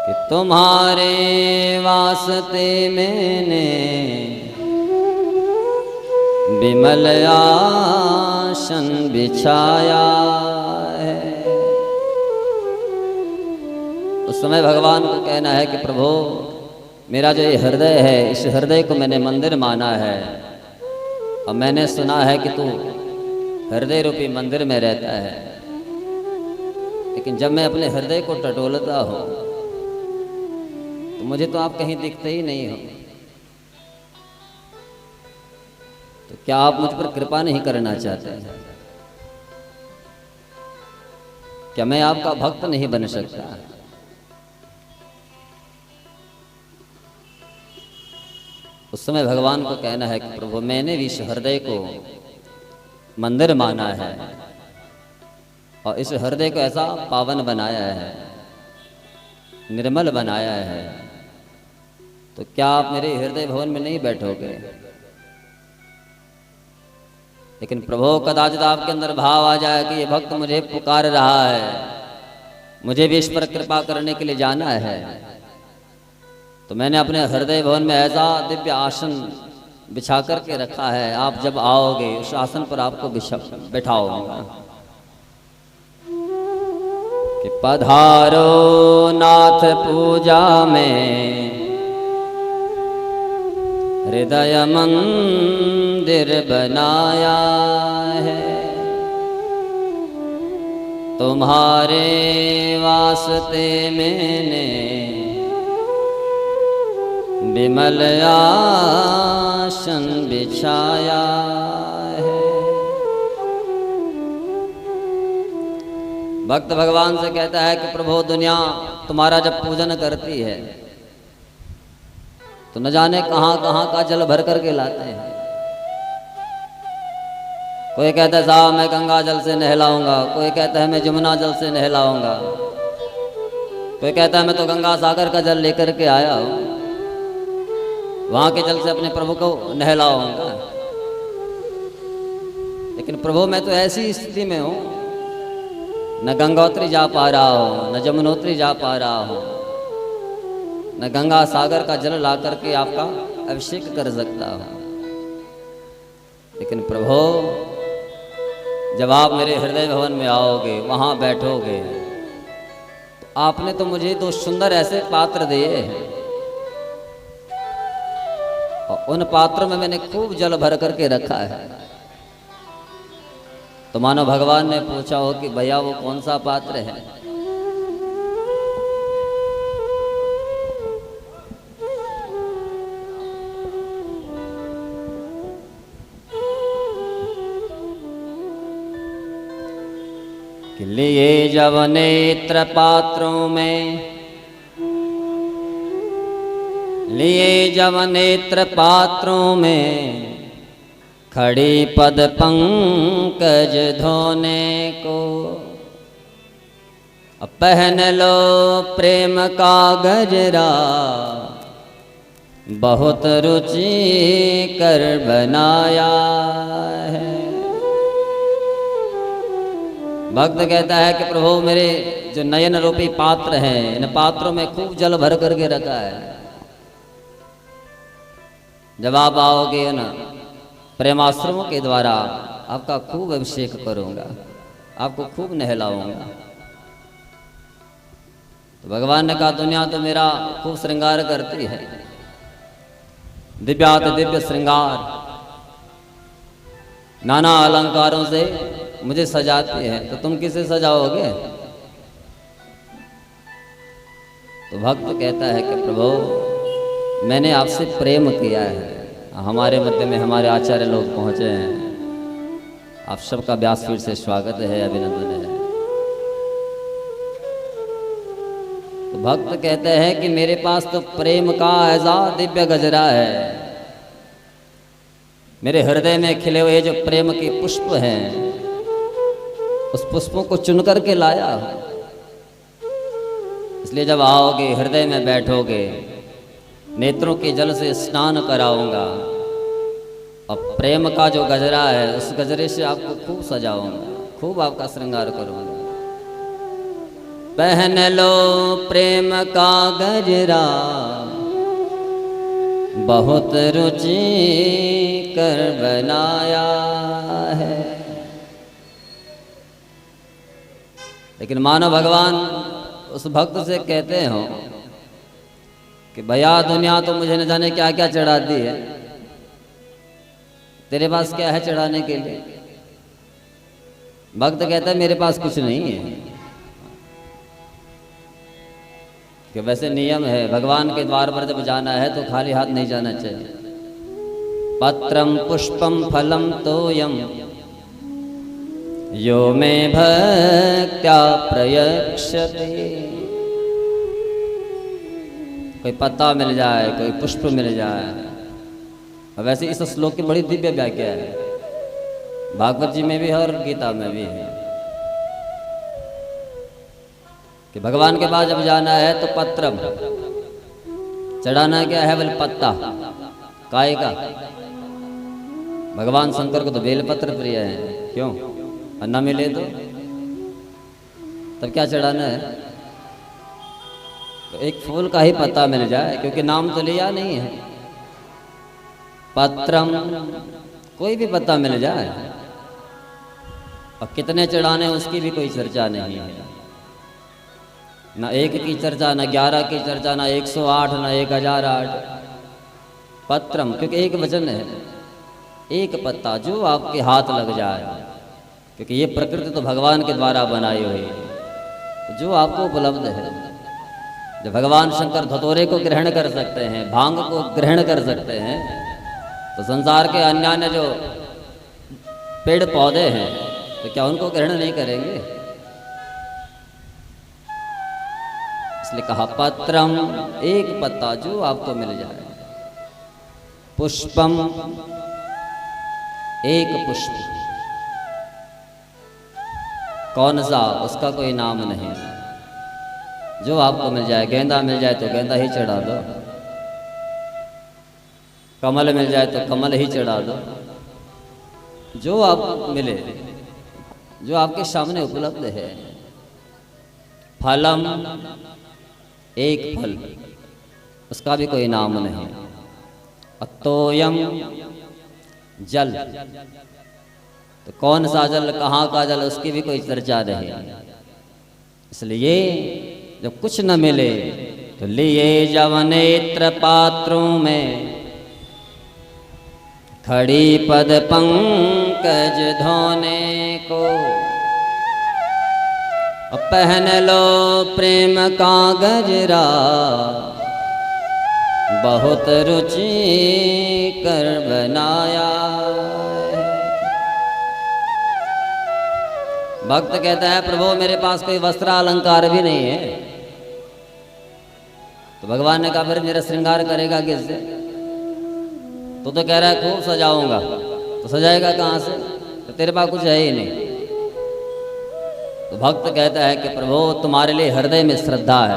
कि तुम्हारे वास्ते मैंने विमल आसन बिछाया है। उस समय भगवान को कहना है कि प्रभु मेरा जो ये हृदय है, इस हृदय को मैंने मंदिर माना है और मैंने सुना है कि तू हृदय रूपी मंदिर में रहता है, लेकिन जब मैं अपने हृदय को टटोलता हूँ तो मुझे तो आप कहीं दिखते ही नहीं हो। तो क्या आप मुझ पर कृपा नहीं करना चाहते हैं? क्या मैं आपका भक्त नहीं बन सकता? उस समय भगवान को कहना है कि प्रभु मैंने भी इस हृदय को मंदिर माना है और इस हृदय को ऐसा पावन बनाया है, निर्मल बनाया है, तो क्या आप मेरे हृदय भवन में नहीं बैठोगे? लेकिन प्रभु कदाचित आपके अंदर भाव आ जाए कि ये भक्त मुझे पुकार रहा है, मुझे भी इस पर कृपा करने के लिए जाना है, तो मैंने अपने हृदय भवन में ऐसा दिव्य आसन बिछा करके रखा है, आप जब आओगे उस आसन पर आपको बिठाऊंगा कि पधारो नाथ पूजा में हृदय मंदिर बनाया है। तुम्हारे वास्ते मैंने विमल आसन बिछाया है। भक्त भगवान से कहता है कि प्रभु दुनिया तुम्हारा जब पूजन करती है तो न जाने कहां कहां का जल भर करके लाते हैं। कोई कहता है साहब मैं गंगा जल से नहलाऊंगा, कोई कहता है मैं जमुना जल से नहलाऊंगा, कोई कहता है मैं तो गंगा सागर का जल लेकर के आया हूं, वहां के जल से अपने प्रभु को नहलाऊंगा। लेकिन प्रभु मैं तो ऐसी स्थिति में हूं, न गंगोत्री जा पा रहा हूं, न जमुनोत्री जा पा रहा हूं, न गंगा सागर का जल ला करके आपका अभिषेक कर सकता हूं। लेकिन प्रभु जब आप मेरे हृदय भवन में आओगे, वहां बैठोगे, तो आपने तो मुझे दो सुंदर ऐसे पात्र दिए हैं और उन पात्रों में मैंने खूब जल भर करके रखा है। तो मानो भगवान ने पूछा हो कि भैया वो कौन सा पात्र है? कि लिए जब नेत्र पात्रों में, लिए जब नेत्र पात्रों में खड़ी पद पंकज धोने को, अब पहन लो प्रेम का गजरा बहुत रुचि कर बनाया है। भक्त कहता है कि प्रभु मेरे जो नयन रूपी पात्र हैं, इन पात्रों में खूब जल भर करके रखा है। जब आप आओगे ना, प्रेमाश्रमों के द्वारा आपका खूब अभिषेक करूंगा, आपको खूब नहलाऊंगा। तो भगवान ने कहा दुनिया तो मेरा खूब श्रृंगार करती है, दिव्यात दिव्य श्रृंगार, नाना अलंकारों से मुझे सजाते हैं, तो तुम किसे सजाओगे? तो भक्त कहता है कि प्रभु मैंने आपसे प्रेम किया है। हमारे मध्य में हमारे आचार्य लोग पहुंचे हैं, आप सबका व्यासपीठ से स्वागत है, अभिनंदन है। तो भक्त कहते हैं कि मेरे पास तो प्रेम का ऐसा दिव्य गजरा है, मेरे हृदय में खिले हुए जो प्रेम के पुष्प हैं, उस पुष्पों को चुन करके लाया। इसलिए जब आओगे, हृदय में बैठोगे, नेत्रों के जल से स्नान कराऊंगा और प्रेम का जो गजरा है उस गजरे से आपको खूब सजाऊंगा, खूब आपका श्रृंगार करूंगा। पहन लो प्रेम का गजरा, बहुत रुचि कर बनाया है। लेकिन मानो भगवान उस भक्त से कहते हो कि भैया दुनिया तो मुझे न जाने क्या क्या चढ़ा दी है, तेरे पास क्या है चढ़ाने के लिए? भक्त कहता है मेरे पास कुछ नहीं है। कि वैसे नियम है, भगवान के द्वार पर जब जाना है तो खाली हाथ नहीं जाना चाहिए। पत्रम पुष्पम फलम तोयम यो मे भक्त्या प्रयक्षते। कोई पत्ता मिल जाए, कोई पुष्प मिल जाए। वैसे इस श्लोक की बड़ी दिव्य व्याख्या है, भागवत जी में भी है और गीता में भी है कि भगवान के पास जब जाना है तो पत्रम चढ़ाना क्या है? बोले पत्ता। काय का? भगवान शंकर को तो बेलपत्र प्रिय है। क्यों? और न मिले तो तब क्या चढ़ाना है? तो एक फूल का ही पत्ता मिल जाए, क्योंकि नाम तो लिया नहीं है। पत्रम, कोई भी पत्ता मिल जाए। और कितने चढ़ाने उसकी भी कोई चर्चा नहीं है। ना एक की चर्चा, ना 11 की चर्चा, ना 108, ना 1008। पत्रम, क्योंकि एक वचन है, एक पत्ता जो आपके हाथ लग जाए। क्योंकि ये प्रकृति तो भगवान के द्वारा बनाई हुई है, तो जो आपको उपलब्ध है। जब भगवान शंकर धतूरे को ग्रहण कर सकते हैं, भांग को ग्रहण कर सकते हैं, तो संसार के अन्य अन्य जो पेड़ पौधे हैं तो क्या उनको ग्रहण नहीं करेंगे? इसलिए कहा पत्रम, एक पत्ता जो आपको मिल जाए। पुष्पम, एक पुष्प। कौन सा? उसका कोई नाम नहीं, जो आपको मिल जाए। गेंदा मिल जाए तो गेंदा ही चढ़ा दो, कमल मिल जाए तो कमल ही चढ़ा दो। जो आपको मिले, जो आपके सामने उपलब्ध है। फलम, एक फल, उसका भी कोई नाम नहीं। अतोयम, जल, तो कौन सा जल, कहाँ का जल, उसकी भी कोई चर्चा नहीं। इसलिए जब कुछ न मिले तो लिए जब नेत्र पात्रों में, खड़ी पद पंकज धोने को। पहन लो प्रेम का गजरा, बहुत रुचि कर बनाया। भक्त कहता है प्रभु मेरे पास कोई वस्त्र अलंकार भी नहीं है। तो भगवान ने कहा फिर मेरा श्रृंगार करेगा किससे? तो कह रहा है खूब सजाऊंगा, तो सजाएगा कहाँ से? तो तेरे पास कुछ है ही नहीं। तो भक्त कहता है कि प्रभु तुम्हारे लिए हृदय में श्रद्धा है,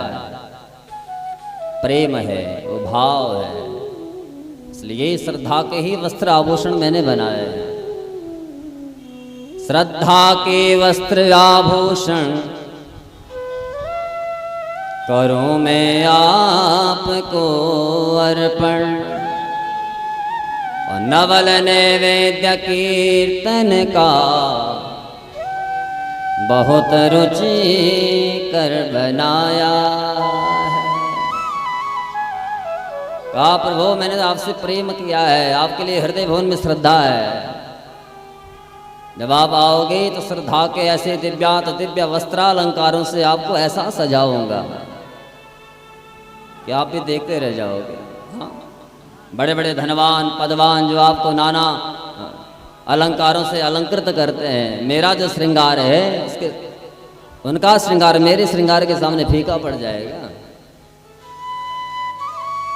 प्रेम है, वो भाव है, इसलिए श्रद्धा के ही वस्त्र आभूषण मैंने बनाए हैं। श्रद्धा के वस्त्र आभूषण करूं मैं आपको अर्पण। और नवल नैवेद्य कीर्तन का बहुत रुचि कर बनाया है। कहा प्रभु मैंने तो आपसे प्रेम किया है, आपके लिए हृदय भवन में श्रद्धा है। जब आप आओगे तो श्रद्धा के ऐसे दिव्यात दिव्य वस्त्रालंकारों से आपको ऐसा सजाऊंगा कि आप भी देखते रह जाओगे। हाँ, बड़े बड़े धनवान पदवान जो आपको नाना अलंकारों से अलंकृत करते हैं, मेरा जो श्रृंगार है उसके उनका श्रृंगार मेरे श्रृंगार के सामने फीका पड़ जाएगा।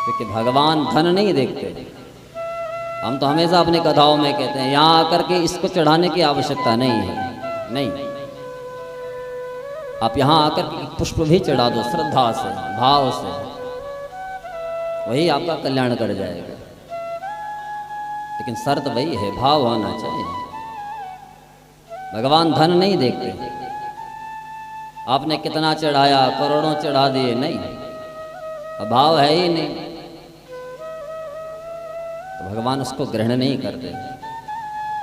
क्योंकि भगवान धन नहीं देखते। हम तो हमेशा अपनी कथाओं में कहते हैं यहाँ आकर के इसको चढ़ाने की आवश्यकता नहीं है। नहीं, आप यहाँ आकर के पुष्प भी चढ़ा दो श्रद्धा से, भाव से, वही आपका कल्याण कर जाएगा। लेकिन शर्त वही है, भाव होना चाहिए। भगवान धन नहीं देखते, आपने कितना चढ़ाया, करोड़ों चढ़ा दिए, नहीं, अभाव है ही नहीं, तो भगवान उसको ग्रहण नहीं करते।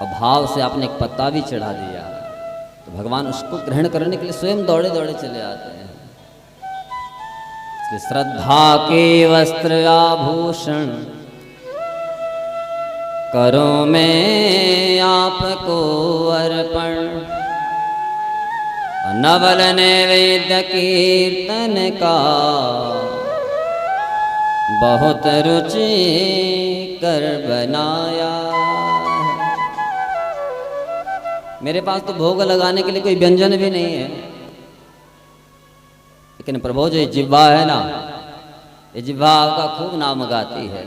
अभाव से आपने एक पत्ता भी चढ़ा दिया तो भगवान उसको ग्रहण करने के लिए स्वयं दौड़े दौड़े चले आते हैं। श्रद्धा के वस्त्र आभूषण करो मैं आपको अर्पण, नवल नैवेद्य कीर्तन का बहुत रुचि कर बनाया। मेरे पास तो भोग लगाने के लिए कोई व्यंजन भी नहीं है, लेकिन प्रभु जो ये जिह्वा है ना, ये जिह्वा आपका खूब नाम गाती है।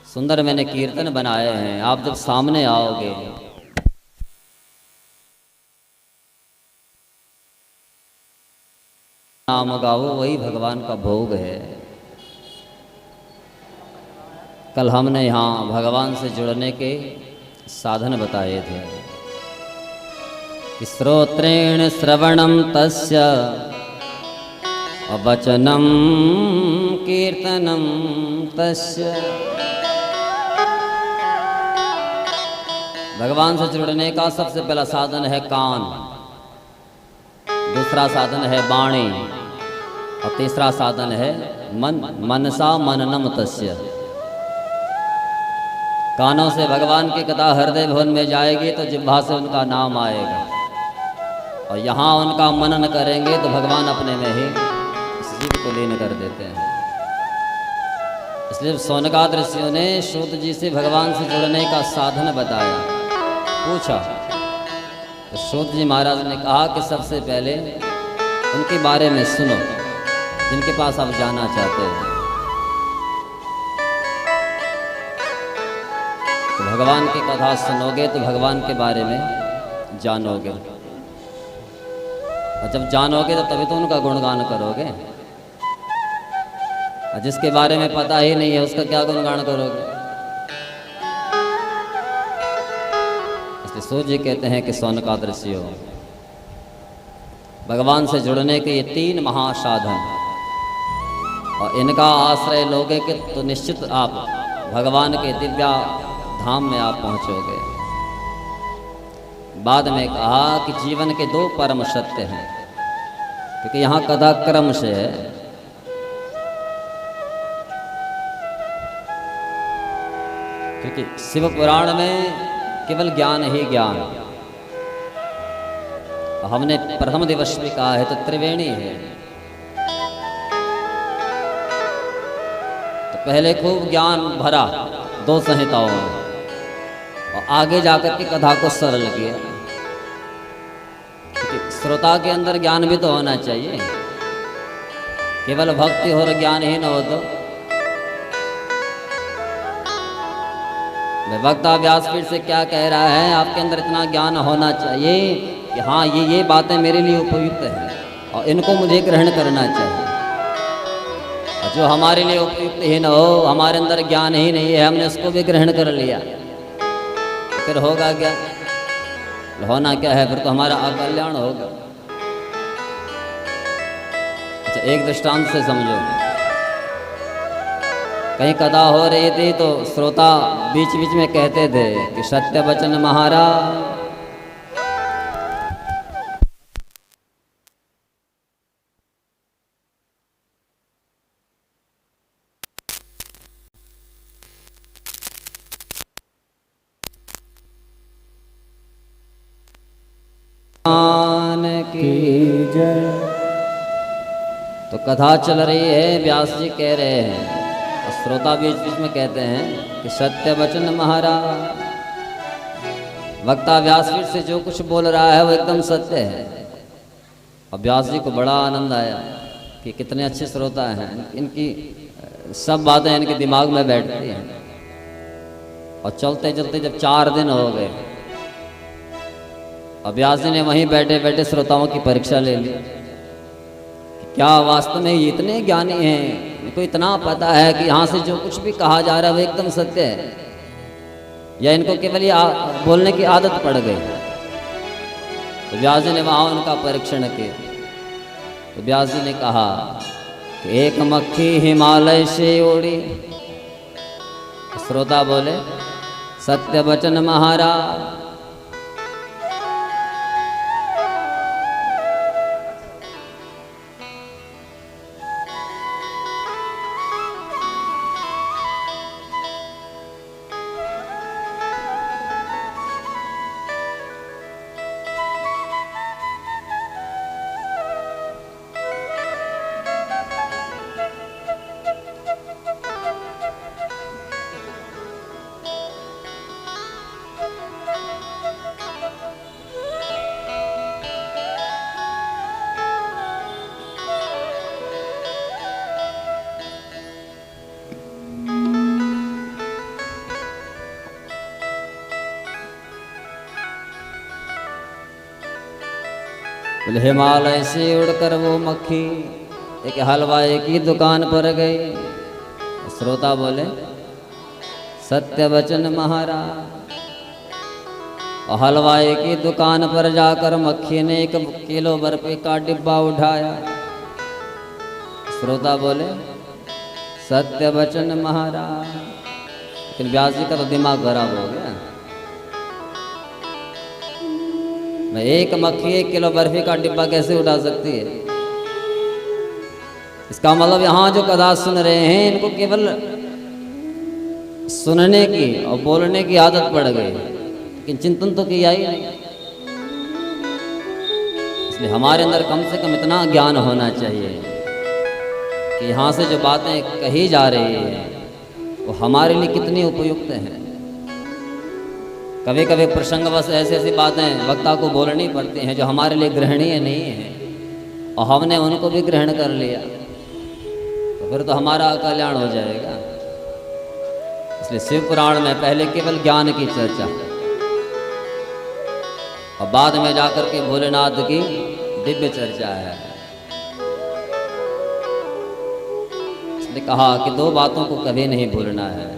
सुंदर मैंने कीर्तन बनाए हैं, आप जब सामने आओगे नाम गाओ, वही भगवान का भोग है। कल हमने यहाँ भगवान से जुड़ने के साधन बताए थे कि श्रोत्रेण श्रवणम तस्य वचनम कीर्तनम तस्य। भगवान से जुड़ने का सबसे पहला साधन है कान, दूसरा साधन है वाणी और तीसरा साधन है मन। मनसा मननम तस्य। कानों से भगवान की कथा हृदय भवन में जाएगी तो जिह्वा से उनका नाम आएगा, और यहाँ उनका मनन करेंगे तो भगवान अपने में ही जीव को लीन कर देते हैं। इसलिए सौनकाद ऋषियों ने सूत जी से भगवान से जुड़ने का साधन बताया, पूछा तो सूत जी महाराज ने कहा कि सबसे पहले उनके बारे में सुनो जिनके पास आप जाना चाहते हैं। तो भगवान की कथा सुनोगे तो भगवान के बारे में जानोगे, और जब जानोगे तो तभी तो उनका गुणगान करोगे। और जिसके बारे में पता ही नहीं है उसका क्या गुणगान करोगे। इसलिए सूत जी कहते हैं कि सौनकाद ऋषियों, भगवान से जुड़ने के ये 3 महासाधन, और इनका आश्रय लोगे कि तो निश्चित आप भगवान के दिव्या धाम में आप पहुंचोगे। बाद में कहा कि जीवन के 2 परम सत्य हैं, क्योंकि यहाँ कथा क्रम से है। क्योंकि शिव पुराण में केवल ज्ञान ही ज्ञान, हमने प्रथम दिवस भी कहा है तो त्रिवेणी है। तो पहले खूब ज्ञान भरा 2 संहिताओं में, और आगे जाकर के कथा को सरल किया। क्योंकि श्रोता के अंदर ज्ञान भी तो होना चाहिए, केवल भक्ति और ज्ञान ही न हो तो। वक्ता व्यासपीठ से क्या कह रहा है, आपके अंदर इतना ज्ञान होना चाहिए कि हाँ ये बातें मेरे लिए उपयुक्त हैं और इनको मुझे ग्रहण करना चाहिए। और जो हमारे लिए उपयुक्त ही न हो, हमारे अंदर ज्ञान ही नहीं है, हमने उसको भी ग्रहण कर लिया, फिर होगा क्या? होना क्या है? फिर तो हमारा अकल्याण होगा। अच्छा, एक दृष्टांत से समझो। कहीं कथा हो रही थी तो श्रोता बीच बीच में कहते थे कि सत्य वचन महाराज। की जय। तो कथा चल रही है, व्यास जी कह रहे हैं और श्रोता बीच बीच में कहते हैं कि सत्य वचन महाराज। वक्ता व्यासपीठ से जो कुछ बोल रहा है वो एकदम सत्य है। और व्यास जी को बड़ा आनंद आया कि कितने अच्छे श्रोता हैं, इनकी सब बातें इनके दिमाग में बैठती हैं। और चलते चलते जब 4 दिन हो गए, अब व्यास जी ने वहीं बैठे बैठे श्रोताओं की परीक्षा ले ली कि क्या वास्तव में ये इतने ज्ञानी हैं, इनको इतना पता है कि यहाँ से जो कुछ भी कहा जा रहा है वो एकदम सत्य है, या इनको केवल ये बोलने की आदत पड़ गई। तो व्यास जी ने वहाँ उनका परीक्षण किया। तो व्यास जी ने कहा कि एक मक्खी हिमालय से उड़ी। श्रोता बोले सत्य वचन महाराज। बोले हिमालय से उड़कर वो मक्खी एक हलवाई की दुकान पर गई। श्रोता बोले सत्य वचन महाराज। और हलवाई की दुकान पर जाकर मक्खी ने 1 किलो बर्फी का डिब्बा उठाया। श्रोता बोले सत्य वचन महाराज। लेकिन व्यास जी का तो दिमाग खराब हो गया। मैं 1 मक्खी 1 किलो बर्फी का डिब्बा कैसे उठा सकती है? इसका मतलब यहाँ जो कथा सुन रहे हैं इनको केवल सुनने की और बोलने की आदत पड़ गई, लेकिन चिंतन तो किया ही नहीं। इसलिए हमारे अंदर कम से कम इतना ज्ञान होना चाहिए कि यहाँ से जो बातें कही जा रही है वो हमारे लिए कितनी उपयुक्त हैं। कभी कभी प्रसंगवश ऐसी ऐसी बातें वक्ता को बोलनी पड़ती हैं जो हमारे लिए ग्रहणीय नहीं है, और हमने उनको भी ग्रहण कर लिया तो फिर तो हमारा कल्याण हो जाएगा। इसलिए शिव पुराण में पहले केवल ज्ञान की चर्चा और बाद में जाकर के भोलेनाथ की दिव्य चर्चा है। इसलिए कहा कि 2 बातों को कभी नहीं भूलना है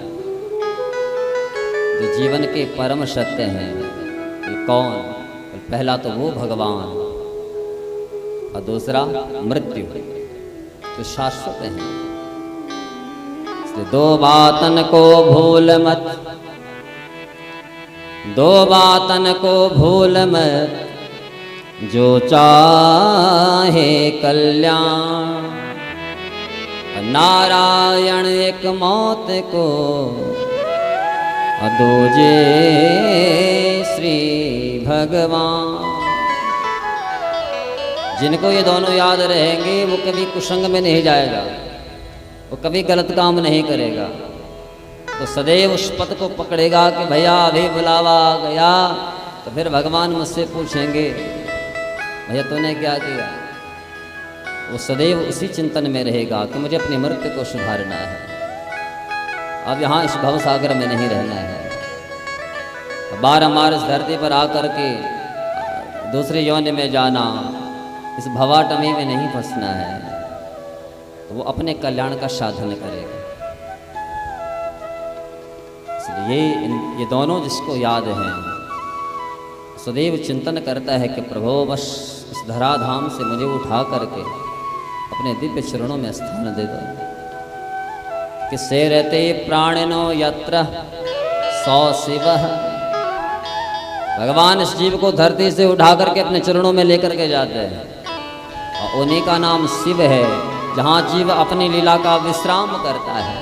जो जीवन के परम सत्य हैं। कौन? पहला तो वो भगवान, और दूसरा मृत्यु, तो शाश्वत है। इसलिए 2 बातन को भूल मत, 2 बातन को भूल मत, जो चाहे कल्याण। नारायण एक मौत को, दूजे श्री भगवान। जिनको ये दोनों याद रहेंगे वो कभी कुसंग में नहीं जाएगा, वो कभी गलत काम नहीं करेगा। तो सदैव उस पद को पकड़ेगा कि भैया अभी बुलावा आ गया, तो फिर भगवान मुझसे पूछेंगे भैया तूने क्या किया। वो सदैव उसी चिंतन में रहेगा कि मुझे अपनी मृत्यु को सुधारना है। अब यहाँ इस भव सागर में नहीं रहना है। बारंबार इस धरती पर आकर के दूसरी योनि में जाना, इस भवाटमी में नहीं फंसना है। तो वो अपने कल्याण का साधन करेगा। इसलिए ये दोनों जिसको याद हैं सदैव चिंतन करता है कि प्रभु बस इस धराधाम से मुझे उठा करके अपने दिव्य चरणों में स्थान दे दो। किससे रहते प्राणिनो यत्र सौ शिव। भगवान इस जीव को धरती से उठा करके अपने चरणों में लेकर के जाते हैं, और उन्हीं का नाम शिव है, जहाँ जीव अपनी लीला का विश्राम करता है।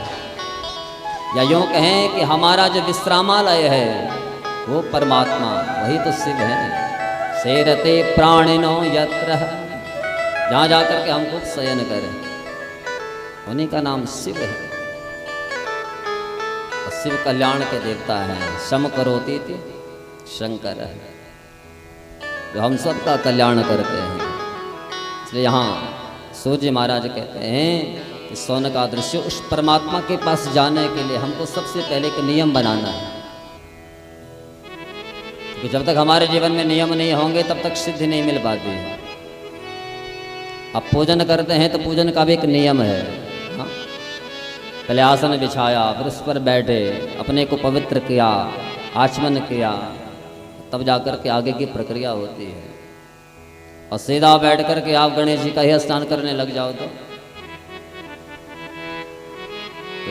या यूँ कहें कि हमारा जो विश्रामालय है वो परमात्मा, वही तो शिव है। सेरते प्राणिनो यत्र, जहाँ जाकर के हम खुद शयन करें, उन्हीं का नाम शिव है। और शिव कल्याण के देवता हैं। सम करोति इति शंकर है, जो हम सबका कल्याण करते हैं। इसलिए यहाँ सूर्य महाराज कहते हैं कि शौनक आदर्श उस परमात्मा के पास जाने के लिए हमको सबसे पहले एक नियम बनाना है। क्योंकि जब तक हमारे जीवन में नियम नहीं होंगे तब तक सिद्धि नहीं मिल पाती है। अब पूजन करते हैं तो पूजन का भी एक नियम है। हाँ? पहले आसन बिछाया, फिर उस पर बैठे, अपने को पवित्र किया, आचमन किया, तब जाकर के आगे की प्रक्रिया होती है। और सीधा बैठ करके आप गणेश जी का ही स्नान करने लग जाओ तो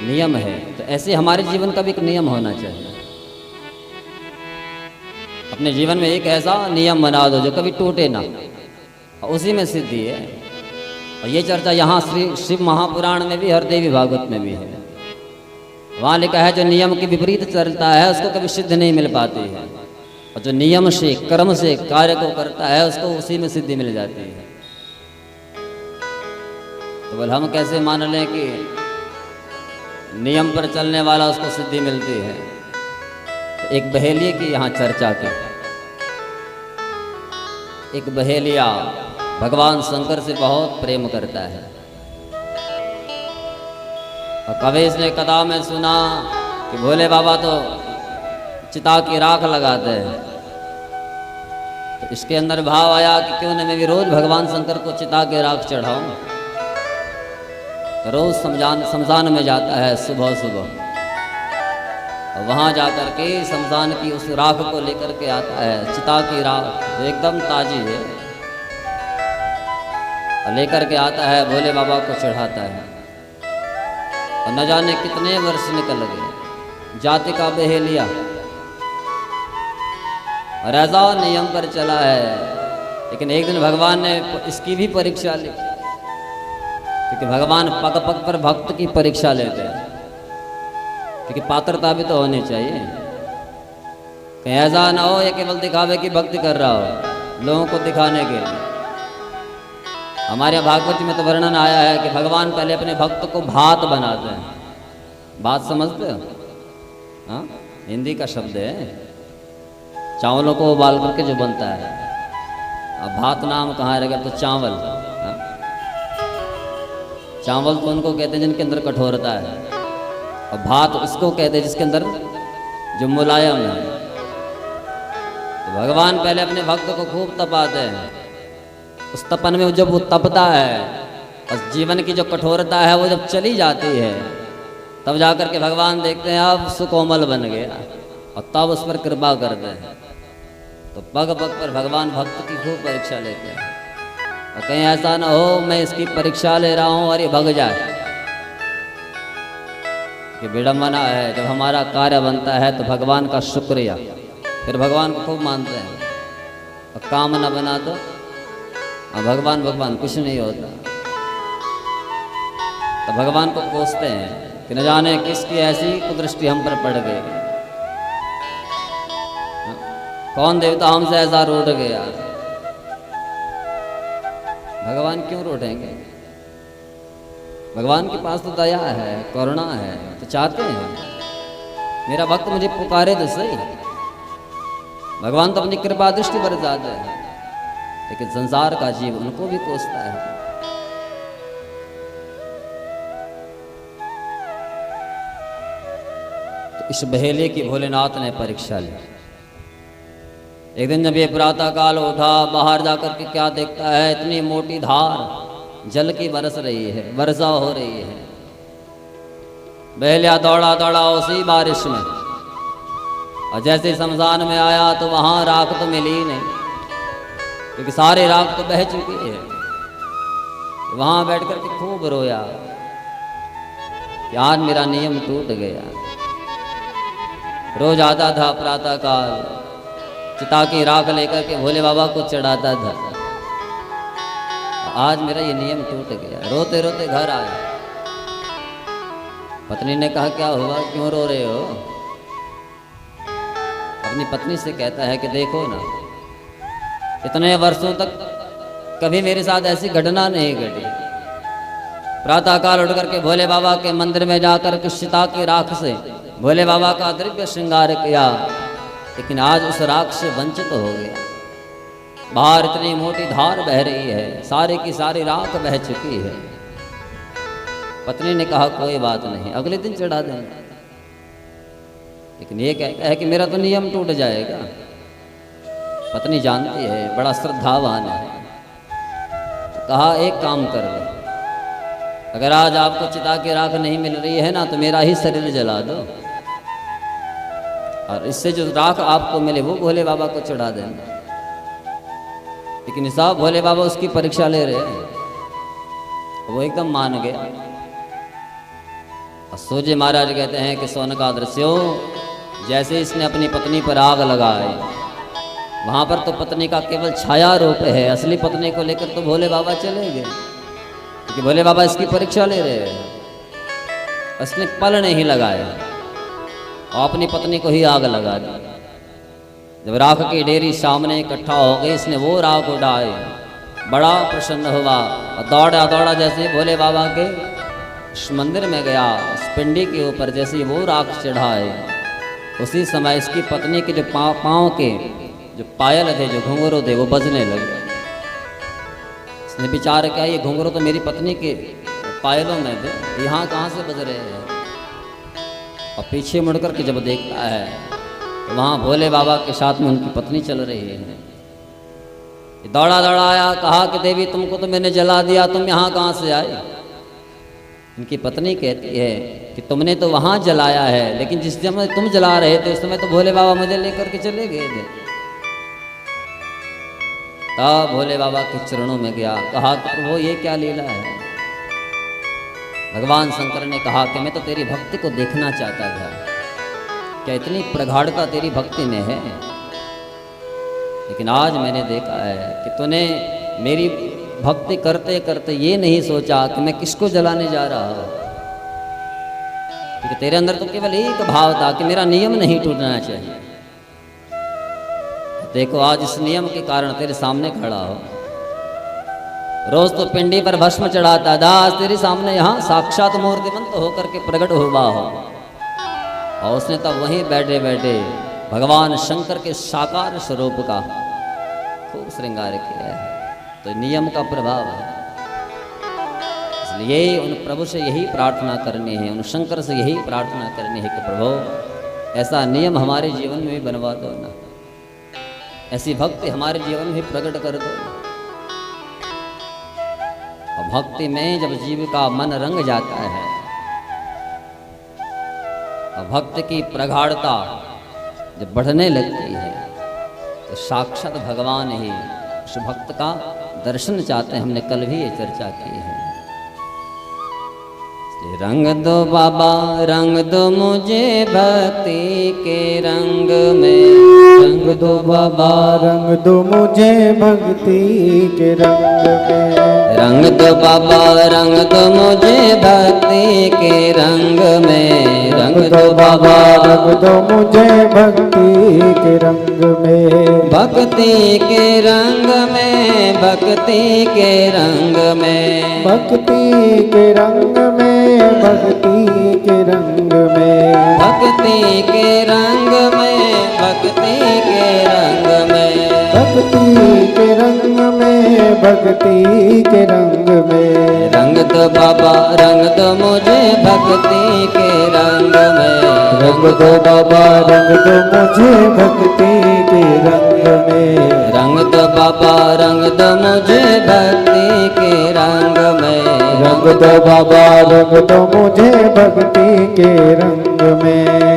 नियम है। तो ऐसे हमारे जीवन का भी एक नियम होना चाहिए। अपने जीवन में एक ऐसा नियम बना दो जो कभी टूटे ना, और उसी में सिद्धि है। और ये चर्चा यहाँ श्री शिव महापुराण में भी, हर देवी भागवत में भी है। वहाँ लिखा है जो नियम के विपरीत चलता है उसको कभी सिद्धि नहीं मिल पाती है, और जो नियम से कर्म से कार्य को करता है उसको उसी में सिद्धि मिल जाती है। तो बोल हम कैसे मान लें कि नियम पर चलने वाला उसको सिद्धि मिलती है। तो एक बहेलिए की यहाँ चर्चा की। एक बहेलिया भगवान शंकर से बहुत प्रेम करता है, और कबीर ने कथा में सुना कि भोले बाबा तो चिता की राख लगाते हैं। तो इसके अंदर भाव आया कि क्यों न मैं भी रोज भगवान शंकर को चिता की राख चढ़ाऊं। तो रोज शमशान में जाता है सुबह सुबह, और वहाँ जाकर के शमशान की उस राख को लेकर के आता है, चिता की राख जो एकदम ताजी है, और लेकर के आता है भोले बाबा को चढ़ाता है। और न जाने कितने वर्ष निकल गए, जाति का बहेलिया, और ऐसा नियम पर चला है। लेकिन एक दिन भगवान ने इसकी भी परीक्षा ली, क्योंकि भगवान पग पग पर भक्त की परीक्षा लेते हैं, क्योंकि पात्रता भी तो होनी चाहिए। कहीं ऐसा ना हो ये केवल दिखावे की भक्ति कर रहा हो लोगों को दिखाने के लिए। हमारे भागवत में तो वर्णन आया है कि भगवान पहले अपने भक्त को भात बनाते हैं। भात समझते हो? हाँ, हिंदी का शब्द है, चावलों को उबाल करके जो बनता है। अब भात नाम कहाँ रहेगा? तो चावल। हाँ? चावल तो उनको कहते हैं जिनके अंदर कठोरता है, और भात उसको कहते हैं जिसके अंदर जो मुलायम है। तो भगवान पहले अपने भक्त को खूब तपाते हैं। उस तपन में जब वो तपता है और जीवन की जो कठोरता है वो जब चली जाती है, तब जाकर के भगवान देखते हैं अब सुकोमल बन गया, और तब उस पर कृपा करते हैं। तो पग पग पर भगवान भक्त की खूब परीक्षा लेते हैं, और कहीं ऐसा ना हो मैं इसकी परीक्षा ले रहा हूँ और ये भग जाए। कि विडम्बना है, जब हमारा कार्य बनता है तो भगवान का शुक्रिया, फिर भगवान को खूब मानते हैं। और काम न बना तो भगवान कुछ नहीं होता। तो भगवान को कोसते हैं कि न जाने किसकी ऐसी कुदृष्टि हम पर पड़ गई, कौन देवता हमसे ऐसा रूठ गया। भगवान क्यों रूठेंगे? भगवान के पास तो दया है, करुणा है, तो चाहते हैं मेरा भक्त मुझे पुकारे तो सही। भगवान तो अपनी कृपा दृष्टि बरसाते हैं, लेकिन संसार का जीव उनको भी कोसता है। तो इस बहेलिए की भोलेनाथ ने परीक्षा ली। एक दिन जब ये प्रातः काल उठा, बाहर जाकर के क्या देखता है, इतनी मोटी धार जल की बरस रही है, वर्षा हो रही है। बहेलिया दौड़ा दौड़ा उसी बारिश में, और जैसे शमशान में आया तो वहां राख तो मिली ही नहीं, क्योंकि सारे राख तो बह चुकी है। वहां बैठ करके खूब रोया कि आज मेरा नियम टूट गया। रोज आता था प्रातः काल, चिता की राख लेकर के भोले बाबा को चढ़ाता था, आज मेरा ये नियम टूट गया। रोते रोते घर आया। पत्नी ने कहा क्या हुआ, क्यों रो रहे हो? अपनी पत्नी से कहता है कि देखो ना, इतने वर्षों तक कभी मेरे साथ ऐसी घटना नहीं घटी। प्रातःकाल उठ करके भोले बाबा के मंदिर में जाकर के चिता की राख से भोले बाबा का दिव्य श्रृंगार किया, लेकिन आज उस राख से वंचित हो गया। बाहर इतनी मोटी धार बह रही है, सारी की सारी राख बह चुकी है। पत्नी ने कहा कोई बात नहीं, अगले दिन चढ़ा देंगे, लेकिन ये कहता है कि मेरा तो नियम टूट जाएगा। पत्नी जानती है, बड़ा श्रद्धावान है। तो कहा एक काम कर लो, अगर आज आपको चिता की राख नहीं मिल रही है ना, तो मेरा ही शरीर जला दो, और इससे जो राख आपको मिले वो भोले बाबा को चढ़ा देना। लेकिन साहब भोले बाबा उसकी परीक्षा ले रहे हैं। वो एकदम मान गया। सूर्य महाराज कहते हैं कि सोन का दृश्य जैसे इसने अपनी पत्नी पर आग लगाई, वहां पर तो पत्नी का केवल छाया रूप है, असली पत्नी को लेकर तो भोले बाबा चले गए, क्योंकि भोले बाबा इसकी परीक्षा ले रहे हैं। उसने पल नहीं लगाया और अपनी पत्नी को ही आग लगा दी। जब राख की डेरी सामने इकट्ठा हो गई, इसने वो राख उड़ाई, बड़ा प्रसन्न हुआ और दौड़ा दौड़ा जैसे भोले बाबा के उस मंदिर में गया, उस पिंडी के ऊपर जैसे वो राख चढ़ाए, उसी समय इसकी पत्नी के जो पाँव के जो पायल थे, जो घुंघरू थे, वो बजने लगे। इसने विचार किया ये घुंघरू तो मेरी पत्नी के पायलों में थे, यहाँ कहाँ से बज रहे हैं। और पीछे मुड़कर के जब देखता है तो वहाँ भोले बाबा के साथ में उनकी पत्नी चल रही है। दौड़ा दौड़ा आया, कहा कि देवी तुमको तो मैंने जला दिया, तुम यहाँ कहाँ से आए। इनकी पत्नी कहती है कि तुमने तो वहाँ जलाया है, लेकिन जिस समय तुम जला रहे थे उस समय तो भोले बाबा मुझे लेकर के चले गए थे। तब भोले बाबा के चरणों में गया, कहा कि प्रभु ये क्या लीला है। भगवान शंकर ने कहा कि मैं तो तेरी भक्ति को देखना चाहता था, क्या इतनी प्रगाढ़ता तेरी भक्ति में है। लेकिन आज मैंने देखा है कि तूने मेरी भक्ति करते करते ये नहीं सोचा कि मैं किसको जलाने जा रहा हूं, क्योंकि तेरे अंदर तो केवल एक भाव था कि मेरा नियम नहीं टूटना चाहिए। देखो आज इस नियम के कारण तेरे सामने खड़ा हो। रोज तो पिंडी पर भस्म चढ़ाता था, आज तेरे सामने यहाँ साक्षात मूर्तिमंत होकर के प्रकट हुआ हो। और उसने तब वहीं बैठे बैठे भगवान शंकर के साकार स्वरूप का खूब श्रृंगार किया है। तो नियम का प्रभाव है, इसलिए उन प्रभु से यही प्रार्थना करनी है, उन शंकर से यही प्रार्थना करनी है कि प्रभु ऐसा नियम हमारे जीवन में भी बनवा दो ना, ऐसी भक्ति हमारे जीवन में प्रकट कर दो। और भक्ति में जब जीव का मन रंग जाता है और भक्ति की प्रगाढ़ता जब बढ़ने लगती है तो साक्षात भगवान ही उस भक्त का दर्शन चाहते हैं। हमने कल भी ये चर्चा की है। रंग दो बाबा रंग दो मुझे भक्ति के रंग में, रंग दो बाबा रंग दो मुझे भक्ति के रंग में, रंग दो बाबा रंग दो मुझे भक्ति के रंग में, रंग दो बाबा रंग दो मुझे भक्ति के रंग में, भक्ति के रंग में, भक्ति के रंग में, भक्ति के रंग में, भक्ति के रंग में, भक्ति के रंग में, भक्ति के रंग में, भक्ति के रंग में, भक्ति के रंग में, रंग दो बाबा रंग दो मुझे भक्ति के रंग में, रंग दो बाबा रंग दो मुझे भक्ति के रंग में, रंग दो बाबा रंग दो मुझे भक्ति के रंग में, रंग दो बाबा रंग दो मुझे भक्ति के रंग में।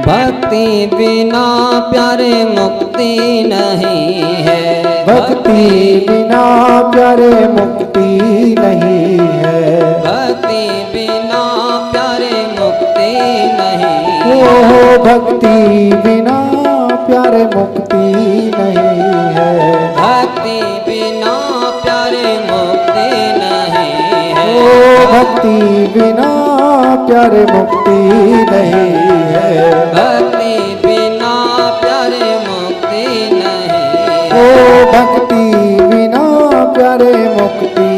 भक्ति बिना प्यारे मुक्ति नहीं है, भक्ति बिना प्यारे मुक्ति नहीं है, भक्ति बिना प्यारे मुक्ति नहीं, ओ भक्ति बिना प्यारे मुक्ति नहीं है, भक्ति बिना प्यारे मुक्ति नहीं है, ओ भक्ति बिना प्यारे मुक्ति नहीं है, भक्ति बिना प्यारे मुक्ति नहीं, ओ भक्ति बिना प्यारे मुक्ति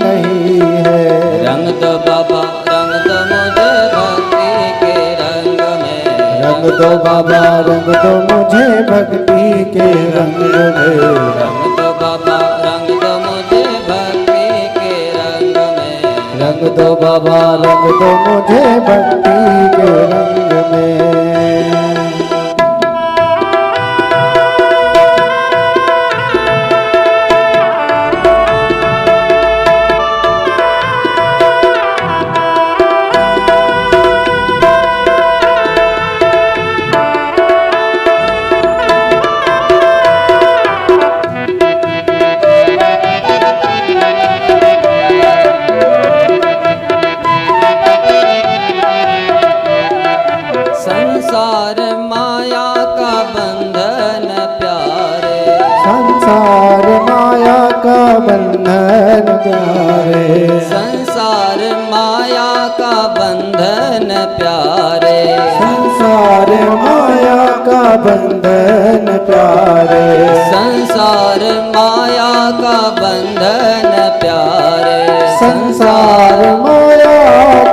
नहीं है। रंग दो बाबा रंग दो मुझे भक्ति के रंग में, रंग दो बाबा रंग दो मुझे भक्ति के रंग में, रंग दो बाबा रंग दो मुझे भक्ति रंग दो बाबा रंग दो मुझे भक्ति के रंग में। संसार माया का बंधन प्यारे, संसार माया का बंधन प्यारे, संसार माया का बंधन प्यारे, संसार माया का बंधन प्यारे, संसार माया का बंधन प्यारे, संसार माया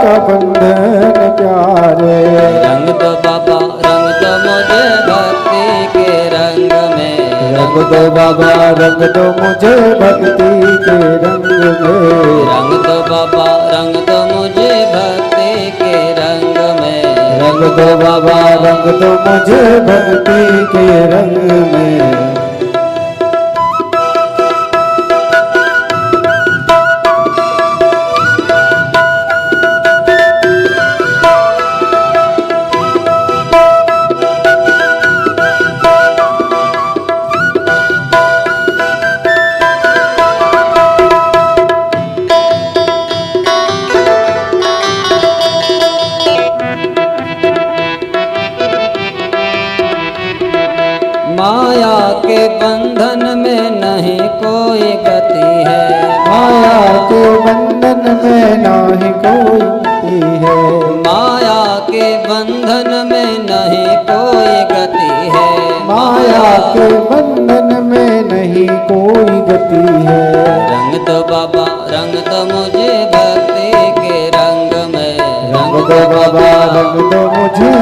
का बंधन प्यारे। रंग दो बाबा रंग दो मुझे भक्ति के रंग में, रंग दो बाबा रंग दो मुझे भक्ति के रंग में। रंग दो बाबा रंग दो मुझे भक्ति के रंग में, रंग दो बाबा रंग दो मुझे भक्ति के रंग में। माया के बंधन में नहीं कोई गति है, माया के बंधन में नाही कोई गति है, माया के बंधन में नहीं कोई गति है, माया के बंधन में नहीं कोई गति है। रंग दो बाबा रंग दो मुझे भक्ति के रंग में, रंग दो बाबा रंग दो मुझे